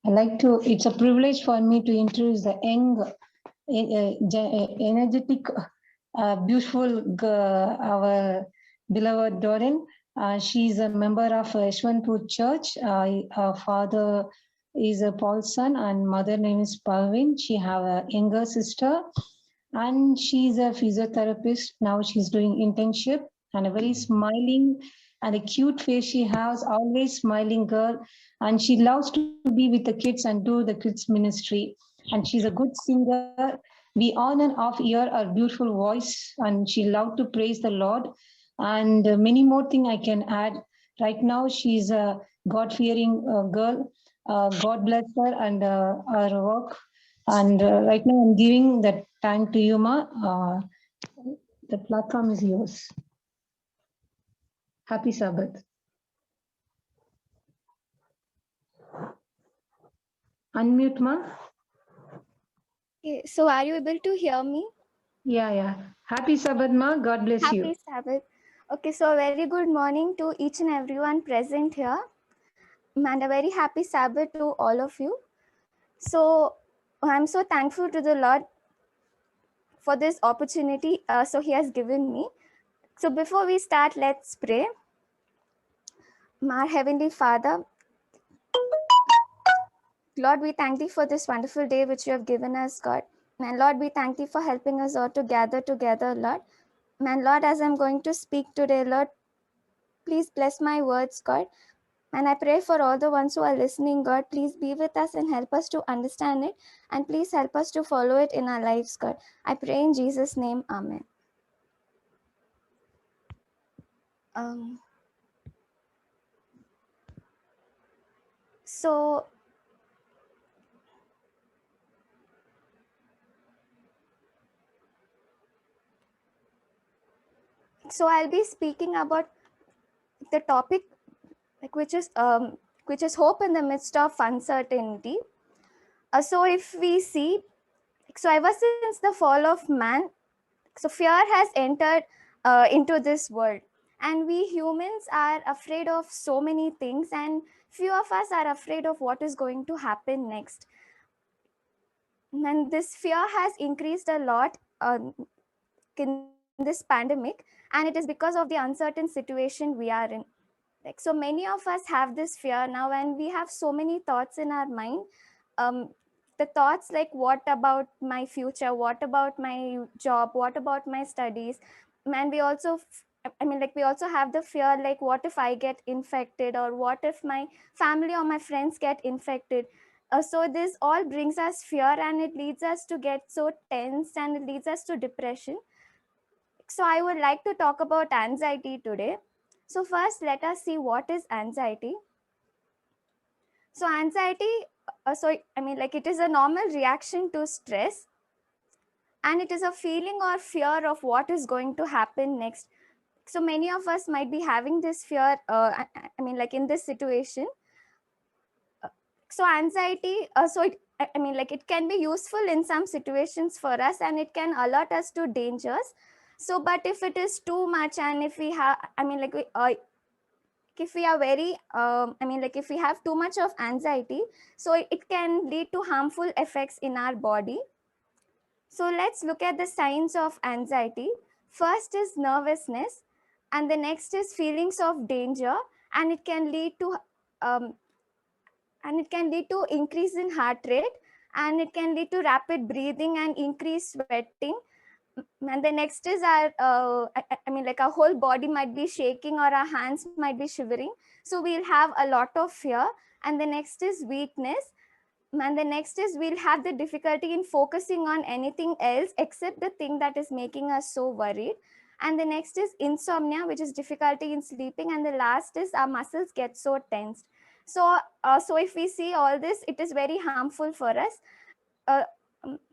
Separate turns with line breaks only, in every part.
It's a privilege for me to introduce the young, energetic, beautiful girl, our beloved Dorin. She's a member of Yeshwanthpur Church. Her father is a Paul's son and mother name is Palvin. She have a younger sister and she's a physiotherapist. Now she's doing internship and a very smiling and a cute face she has, always smiling girl. And she loves to be with the kids and do the kids ministry. And she's a good singer. We on and off hear her beautiful voice and she loved to praise the Lord. And many more things I can add. Right now, she's a God fearing girl. God bless her and her work. And right now, I'm giving that time to you, Ma. The platform is yours. Happy Sabbath. Unmute, Ma.
Okay, so are you able to hear me?
Yeah. Happy Sabbath, Ma. God bless you.
Happy Sabbath. Okay, so a very good morning to each and everyone present here, and a very happy Sabbath to all of you. So I'm so thankful to the Lord for this opportunity. So He has given me. So before we start, let's pray. Our Heavenly Father, Lord, we thank Thee for this wonderful day which You have given us, God. And Lord, we thank Thee for helping us all to gather together, Lord. And Lord, as I'm going to speak today, Lord, please bless my words, God. And I pray for all the ones who are listening, God, please be with us and help us to understand it. And please help us to follow it in our lives, God. I pray in Jesus' name, Amen. So I'll be speaking about the topic which is hope in the midst of uncertainty. So if we see, so ever since the fall of man, so fear has entered into this world, and we humans are afraid of so many things, and few of us are afraid of what is going to happen next. And this fear has increased a lot in this pandemic, and it is because of the uncertain situation we are in. Like, so many of us have this fear now, and we have so many thoughts in our mind. The thoughts like, what about my future, what about my job, what about my studies? And we also we also have the fear like, what if I get infected, or what if my family or my friends get infected? So this all brings us fear, and it leads us to get so tense, and it leads us to depression. So I would like to talk about anxiety today. So first, let us see what is anxiety. So anxiety, it is a normal reaction to stress, and it is a feeling or fear of what is going to happen next. So many of us might be having this fear, in this situation. So anxiety, it can be useful in some situations for us, and it can alert us to dangers. So, but if it is too much, and if we have, if we are very if we have too much of anxiety, so it can lead to harmful effects in our body. So let's look at the signs of anxiety. First is nervousness, and the next is feelings of danger, and it can lead to um, increase in heart rate, and it can lead to rapid breathing and increased sweating. And the next is our whole body might be shaking, or our hands might be shivering, so we'll have a lot of fear. And the next is weakness, and the next is we'll have the difficulty in focusing on anything else except the thing that is making us so worried. And the next is insomnia, which is difficulty in sleeping. And the last is our muscles get so tensed. So if we see all this, it is very harmful for us. uh,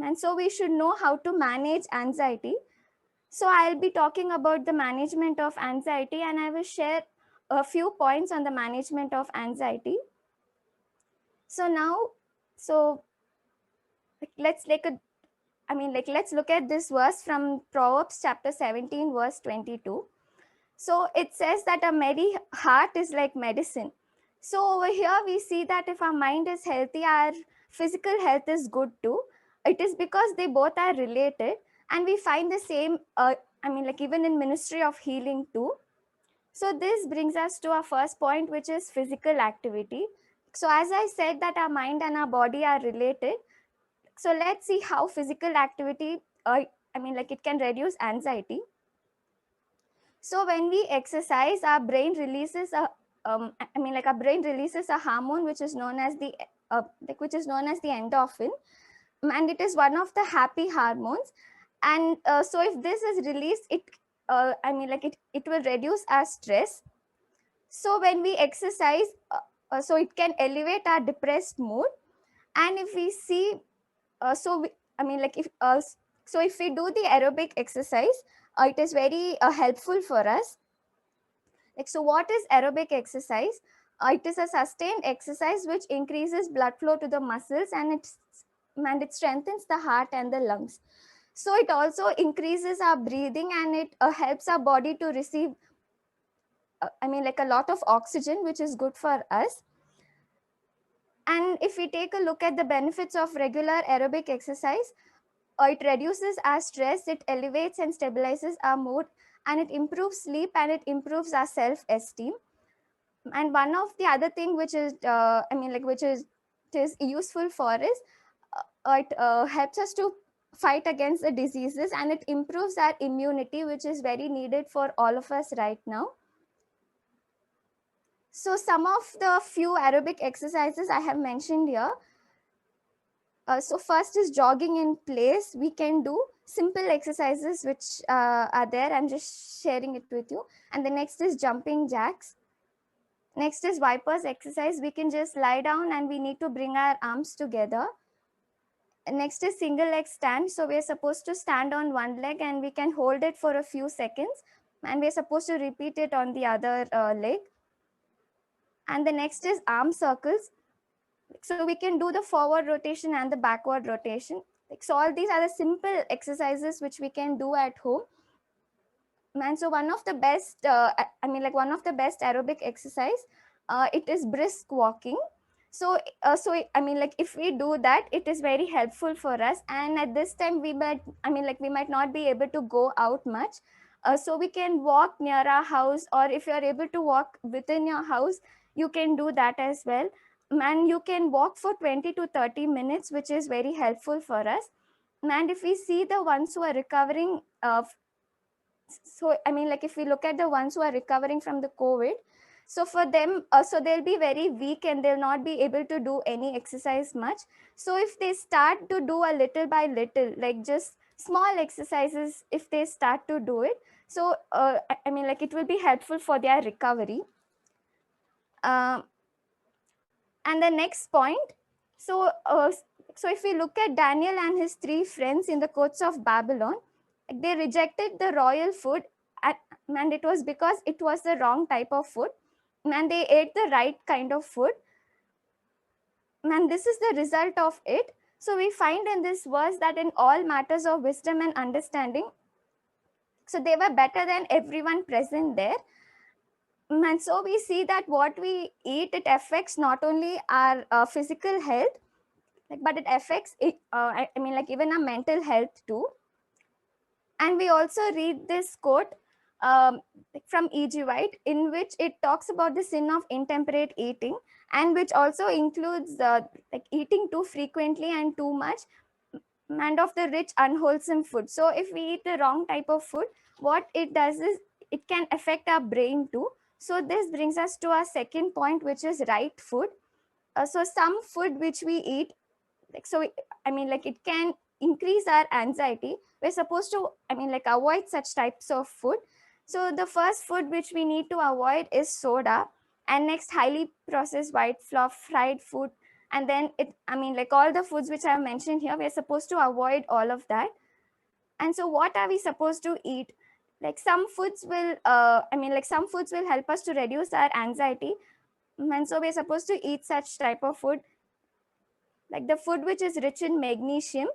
and so we should know how to manage anxiety. So I'll be talking about the management of anxiety, and I will share a few points on the management of anxiety. So now, so let's like a let's look at this verse from Proverbs chapter 17 verse 22. So it says that a merry heart is like medicine. So over here we see that if our mind is healthy, our physical health is good too. It is because they both are related, and we find the same, like even in Ministry of Healing too. So this brings us to our first point, which is physical activity. So as I said that our mind and our body are related. So let's see how physical activity, it can reduce anxiety. So when we exercise, our brain releases our brain releases a hormone which is known as the endorphin, and it is one of the happy hormones. And so if this is released, it will reduce our stress. So when we exercise, so it can elevate our depressed mood. And if we see, so we, I mean like if so if we do the aerobic exercise, it is very helpful for us. Like, so what is aerobic exercise? It is a sustained exercise which increases blood flow to the muscles, and it strengthens the heart and the lungs. So it also increases our breathing, and it helps our body to receive a lot of oxygen, which is good for us. And if we take a look at the benefits of regular aerobic exercise, it reduces our stress, it elevates and stabilizes our mood, and it improves sleep, and it improves our self-esteem. And one of the other thing which is which is it is useful for is, it helps us to fight against the diseases, and it improves our immunity, which is very needed for all of us right now. So some of the few aerobic exercises I have mentioned here. So first is jogging in place. We can do simple exercises which are there. I'm just sharing it with you. And the next is jumping jacks. Next is Viper's exercise. We can just lie down and we need to bring our arms together. Next is single leg stand. So we're supposed to stand on one leg and we can hold it for a few seconds. And we're supposed to repeat it on the other leg. And the next is arm circles. So we can do the forward rotation and the backward rotation. So all these are the simple exercises which we can do at home. And so one of the best, one of the best aerobic exercise, it is brisk walking. So, if we do that, it is very helpful for us. And at this time, we might not be able to go out much. So we can walk near our house, or if you are able to walk within your house, you can do that as well. And you can walk for 20 to 30 minutes, which is very helpful for us. And if we see the ones who are recovering, if we look at the ones who are recovering from the COVID, so for them, so they'll be very weak and they'll not be able to do any exercise much. So if they start to do a little by little, like just small exercises, if they start to do it, so it will be helpful for their recovery. And the next point, so if we look at Daniel and his 3 friends in the courts of Babylon, they rejected the royal food, and it was because it was the wrong type of food, and they ate the right kind of food, and this is the result of it. So we find in this verse that in all matters of wisdom and understanding, so they were better than everyone present there. And so we see that what we eat, it affects not only our physical health, but it affects it, even our mental health too. And we also read this quote from E.G. White, in which it talks about the sin of intemperate eating, and which also includes eating too frequently and too much, and of the rich unwholesome food. So if we eat the wrong type of food, what it does is it can affect our brain too. So this brings us to our second point, which is right food. So some food which we eat, it can increase our anxiety. We're supposed to avoid such types of food. So the first food which we need to avoid is soda, and next highly processed white flour, fried food, and then all the foods which I mentioned here, we're supposed to avoid all of that. And so what are we supposed to eat? Some foods will some foods will help us to reduce our anxiety, and so we're supposed to eat such type of food, like the food which is rich in magnesium.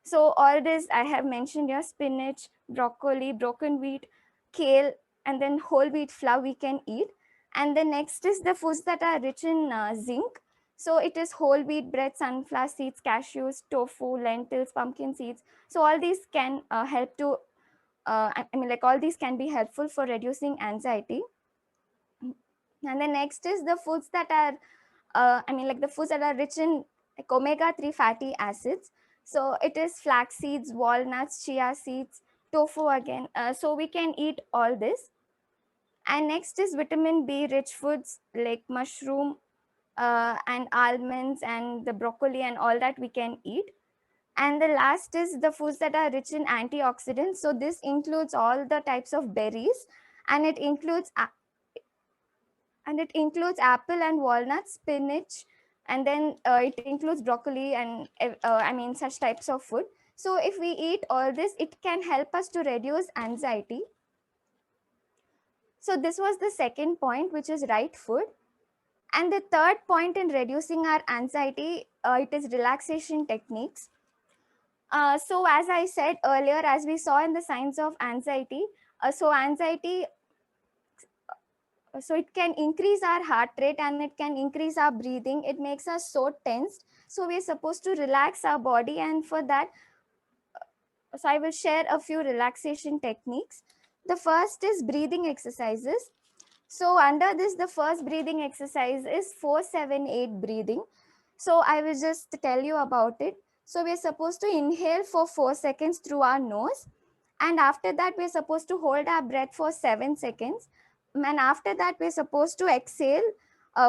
So all this I have mentioned here: spinach, broccoli, broken wheat, kale, and then whole wheat flour we can eat. And the next is the foods that are rich in zinc. So it is whole wheat bread, sunflower seeds, cashews, tofu, lentils, pumpkin seeds. So all these can help to, I mean, like all these can be helpful for reducing anxiety. And the next is the foods that are, I mean, like the foods that are rich in like omega-3 fatty acids. So it is flax seeds, walnuts, chia seeds, tofu again. So we can eat all this. And next is vitamin B rich foods like mushroom and almonds and the broccoli and all that we can eat. And the last is the foods that are rich in antioxidants. So this includes all the types of berries, and it includes apple and walnuts, spinach, and then it includes broccoli and I mean such types of food. So if we eat all this, it can help us to reduce anxiety. So this was the second point, which is right food. And the third point in reducing our anxiety, it is relaxation techniques. So as I said earlier, as we saw in the signs of anxiety, so it can increase our heart rate and it can increase our breathing. It makes us so tensed. So we're supposed to relax our body, and for that, so I will share a few relaxation techniques. The first is breathing exercises. So under this, the first breathing exercise is 4-7-8 breathing. So I will just tell you about it. So we're supposed to inhale for 4 seconds through our nose. And after that, we're supposed to hold our breath for 7 seconds. And after that, we're supposed to exhale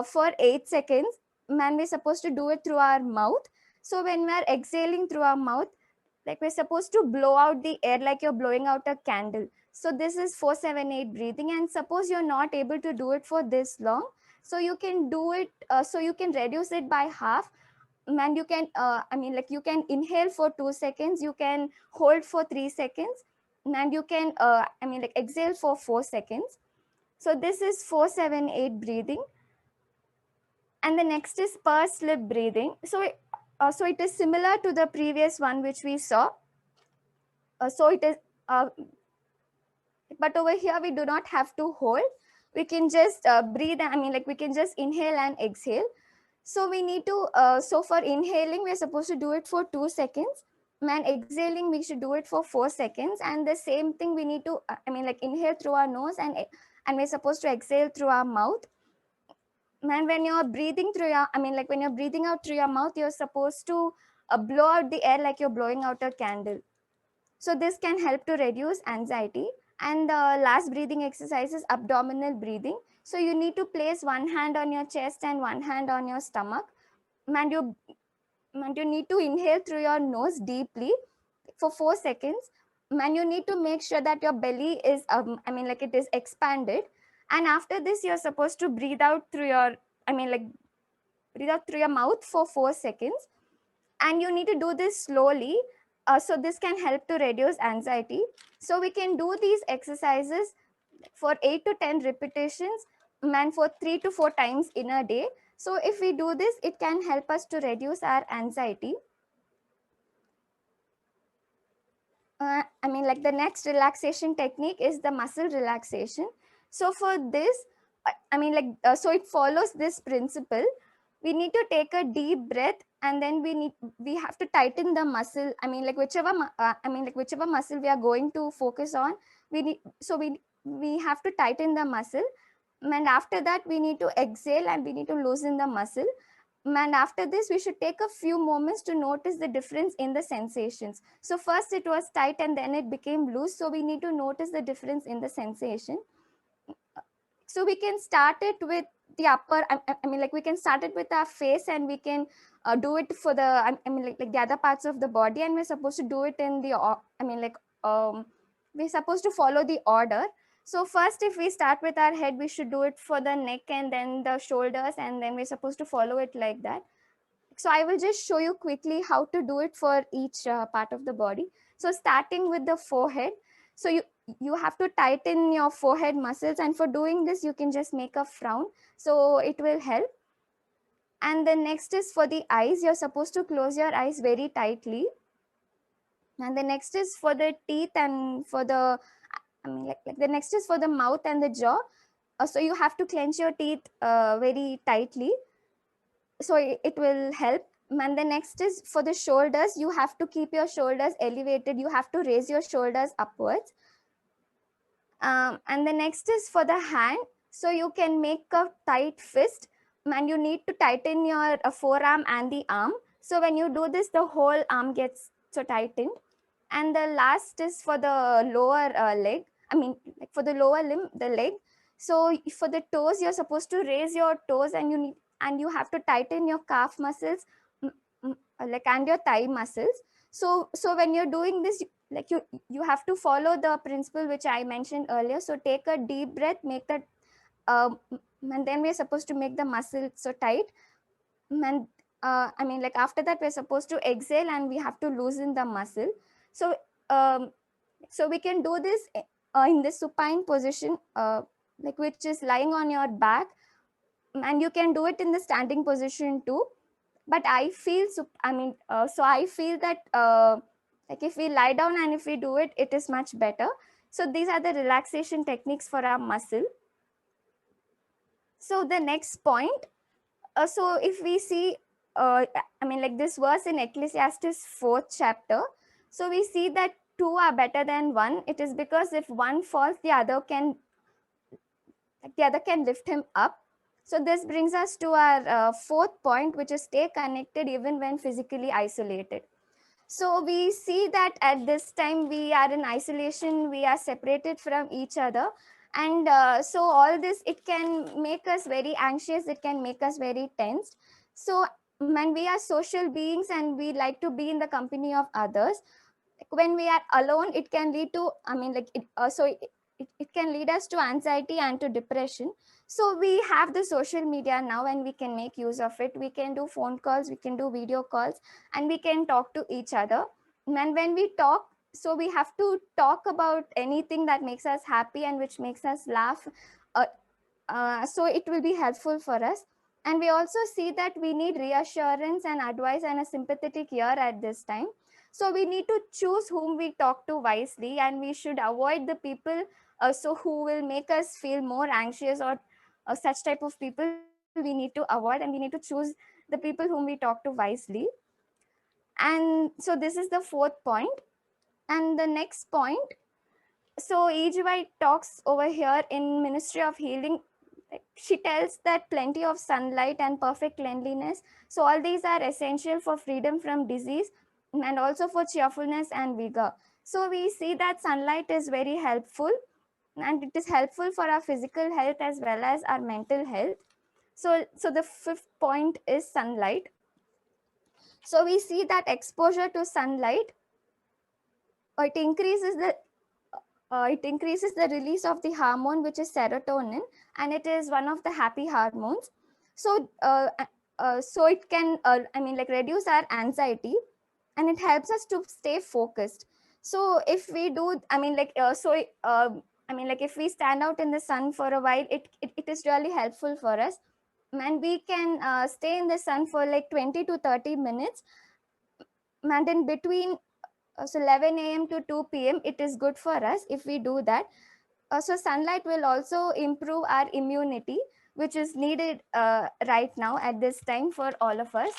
for 8 seconds. And we're supposed to do it through our mouth. So when we're exhaling through our mouth, like we're supposed to blow out the air like you're blowing out a candle. So this is 4-7-8 breathing. And suppose you're not able to do it for this long, so you can do it, so you can reduce it by half. And you can, I mean, like you can inhale for 2 seconds, you can hold for 3 seconds, and you can, I mean, like exhale for 4 seconds. So this is 4-7-8 breathing. And the next is pursed lip breathing. So it is similar to the previous one which we saw. So it is, but over here we do not have to hold. We can just breathe. I mean, like we can just inhale and exhale. So we need to, so for inhaling, we're supposed to do it for 2 seconds. And exhaling, we should do it for 4 seconds. And the same thing we need to, I mean, like inhale through our nose and we're supposed to exhale through our mouth. And when you're breathing through your, I mean, like when you're breathing out through your mouth, you're supposed to blow out the air like you're blowing out a candle. So this can help to reduce anxiety. And the last breathing exercise is abdominal breathing. So you need to place one hand on your chest and one hand on your stomach. And you need to inhale through your nose deeply for 4 seconds. And you need to make sure that your belly is, I mean, like it is expanded. And after this, you're supposed to breathe out through your, I mean, like breathe out through your mouth for 4 seconds. And you need to do this slowly. So this can help to reduce anxiety. So we can do these exercises for 8 to 10 repetitions and for 3 to 4 times in a day. So if we do this, it can help us to reduce our anxiety. I mean, like the next relaxation technique is the muscle relaxation. So for this, I mean, like, so it follows this principle. We need to take a deep breath, and then we have to tighten the muscle. I mean, like whichever muscle we are going to focus on, we have to tighten the muscle. And after that, we need to exhale and we need to loosen the muscle. And after this, we should take a few moments to notice the difference in the sensations. So first it was tight and then it became loose. So we need to notice the difference in the sensation. So we can start it with the upper, I mean, like we can start it with our face, and we can do it for the, I mean, like the other parts of the body. And we're supposed to do it in the, I mean, like, we're supposed to follow the order. So first, if we start with our head, we should do it for the neck and then the shoulders, and then we're supposed to follow it like that. So I will just show you quickly how to do it for each part of the body. So starting with the forehead. So you have to tighten your forehead muscles, and for doing this, you can just make a frown. So it will help. And the next is for the eyes. You're supposed to close your eyes very tightly. And the next is for the teeth and for the, I mean, like the next is for the mouth and the jaw. So you have to clench your teeth very tightly, so it will help. And the next is for the shoulders, you have to keep your shoulders elevated, you have to raise your shoulders upwards. And the next is for the hand, so you can make a tight fist, and you need to tighten your forearm and the arm. So when you do this, the whole arm gets so tightened. And the last is for the lower leg, I mean, like for the lower limb, the leg. So for the toes, you're supposed to raise your toes, and you have to tighten your calf muscles, like, and your thigh muscles. So when you're doing this, like, you have to follow the principle which I mentioned earlier. So take a deep breath, make that and then we're supposed to make the muscle so tight. And I mean, like, after that we're supposed to exhale and we have to loosen the muscle. So um, so we can do this in the supine position, like, which is lying on your back, and you can do it in the standing position too. But I feel so I feel that like, if we lie down and if we do it, it is much better. So these are the relaxation techniques for our muscle. So the next point, so if we see, I mean, like, this verse in Ecclesiastes 4th chapter, so we see that two are better than one. It is because if one falls, the other can lift him up. So this brings us to our fourth point, which is stay connected even when physically isolated. So we see that at this time we are in isolation, we are separated from each other. And so all this, it can make us very anxious, it can make us very tensed. So when we are social beings and we like to be in the company of others, like, when we are alone, it can lead to, I mean, like, it can lead us to anxiety and to depression. So we have the social media now and we can make use of it. We can do phone calls, we can do video calls, and we can talk to each other. And when we talk, so we have to talk about anything that makes us happy and which makes us laugh. uh, so it will be helpful for us. And we also see that we need reassurance and advice and a sympathetic ear at this time. So we need to choose whom we talk to wisely, and we should avoid the people who will make us feel more anxious, or such type of people we need to avoid, and we need to choose the people whom we talk to wisely. And so this is the fourth point. And the next point, so E.G. White talks over here in Ministry of Healing. She tells that plenty of sunlight and perfect cleanliness, so all these are essential for freedom from disease and also for cheerfulness and vigor. So we see that sunlight is very helpful, and it is helpful for our physical health as well as our mental health. So the fifth point is sunlight. So we see that exposure to sunlight, it increases the release of the hormone which is serotonin, and it is one of the happy hormones. So it can I mean, like, reduce our anxiety, and it helps us to stay focused. So if we do, I mean, like, I mean, like, if we stand out in the sun for a while, it is really helpful for us. And we can stay in the sun for like 20 to 30 minutes, and in between, so 11 a.m. to 2 p.m. it is good for us if we do that. So sunlight will also improve our immunity, which is needed right now at this time for all of us.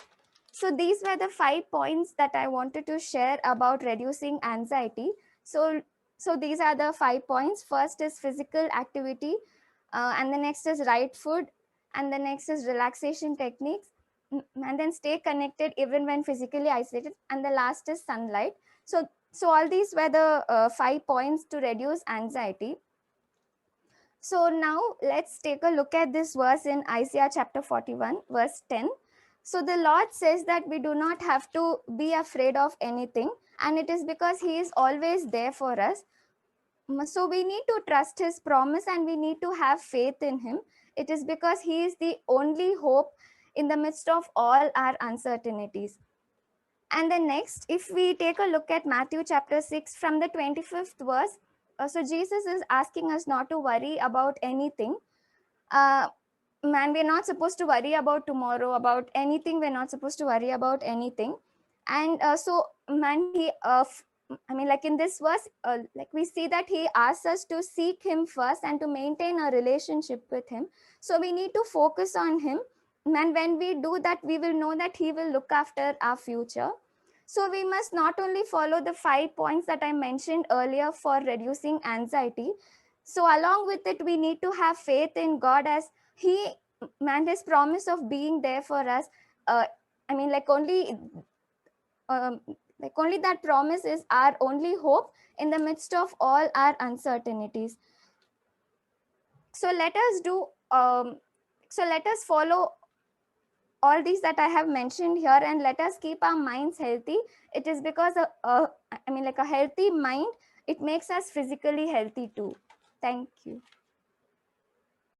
So these were the 5 points that I wanted to share about reducing anxiety. So these are the 5 points. First is physical activity, and the next is right food, and the next is relaxation techniques, and then stay connected even when physically isolated, and the last is sunlight. So all these were the 5 points to reduce anxiety. So now let's take a look at this verse in Isaiah chapter 41, verse 10. So the Lord says that we do not have to be afraid of anything, and it is because He is always there for us. So we need to trust His promise and we need to have faith in Him. It is because He is the only hope in the midst of all our uncertainties. And then next, if we take a look at Matthew chapter 6 from the 25th verse, so Jesus is asking us not to worry about anything. Man, we're not supposed to worry about tomorrow, about anything. We're not supposed to worry about anything. And I mean, like in this verse, like we see that he asks us to seek him first and to maintain a relationship with him. So we need to focus on him. And when we do that, we will know that he will look after our future. So we must not only follow the 5 points that I mentioned earlier for reducing anxiety. So along with it, we need to have faith in God as he and his promise of being there for us. I mean, um, like only that promise is our only hope in the midst of all our uncertainties. So let us do so let us follow all these that I have mentioned here, and let us keep our minds healthy. It is because I mean, like a healthy mind, it makes us physically healthy too. Thank you.